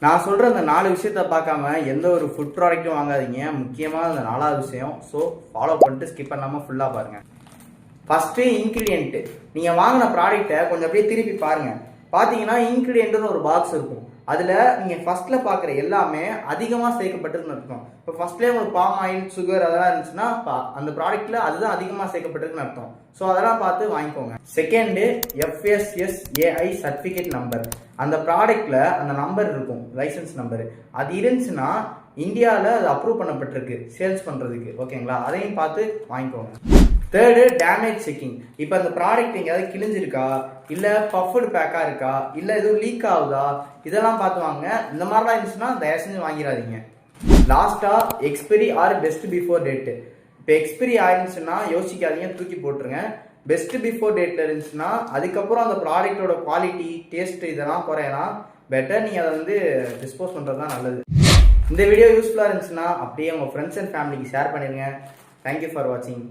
நான் சொல்கிற அந்த 4 விஷயத்த பார்க்காம எந்த ஒரு ஃபுட் ப்ராடக்ட்டும் வாங்காதீங்க. முக்கியமாக அந்த 4வது விஷயம். ஸோ ஃபாலோ பண்ணிட்டு ஸ்கிப் பண்ணாமல் ஃபுல்லாக பாருங்கள். First ingredient. நீங்கள் வாங்கின ப்ராடக்டை கொஞ்சம் அப்படியே திருப்பி பாருங்கள். பார்த்தீங்கன்னா இன்க்ரீடியன்ட்னு ஒரு பாக்ஸ் இருக்கும். அதில் நீங்கள் ஃபஸ்ட்டில் பார்க்குற எல்லாமே அதிகமாக சேர்க்கப்பட்டிருக்குன்னு அர்த்தம். இப்போ ஃபஸ்ட்லேயே உங்களுக்கு பாம் ஆயில், சுகர் அதெல்லாம் இருந்துச்சுன்னா அந்த ப்ராடக்ட்டில் அதுதான் அதிகமாக சேர்க்கப்பட்டிருக்குன்னு அர்த்தம். ஸோ அதெல்லாம் பார்த்து வாங்கிக்கோங்க. Second, FSSAI certificate number. அந்த ப்ராடக்ட்டில் அந்த நம்பர் இருக்கும், லைசன்ஸ் நம்பரு. அது இருந்துச்சுன்னா இந்தியாவில் அது அப்ரூவ் பண்ணப்பட்டிருக்கு சேல்ஸ் பண்ணுறதுக்கு. ஓகேங்களா? அதையும் பார்த்து வாங்கிக்கோங்க. Third, damage checking. இப்போ அந்த ப்ராடக்ட் எங்கேயாவது கிழிஞ்சிருக்கா, இல்லை பஃப்டு பேக்காக இருக்கா, இல்லை எதுவும் லீக் ஆகுதா, இதெல்லாம் பார்த்து வாங்க. இந்த மாதிரிலாம் இருந்துச்சுன்னா தயவு செஞ்சு வாங்கிடாதீங்க. லாஸ்ட்டாக expiry or best before date. இப்போ எக்ஸ்பைரி ஆயிருந்துச்சுன்னா யோசிக்காதீங்க, தூக்கி போட்டுருங்க. பெஸ்ட் பிஃபோர் டேட்டில் இருந்துச்சுன்னா அதுக்கப்புறம் அந்த ப்ராடக்டோட குவாலிட்டி, டேஸ்ட்டு இதெல்லாம் குறையனா பெட்டர் நீங்கள் அதை வந்து டிஸ்போஸ் பண்ணுறது தான் நல்லது. இந்த வீடியோ யூஸ்ஃபுல்லாக இருந்துச்சுன்னா அப்படியே உங்கள் ஃப்ரெண்ட்ஸ் அண்ட் ஃபேமிலிக்கு ஷேர் பண்ணிடுங்க. தேங்க்யூ ஃபார் வாட்சிங்.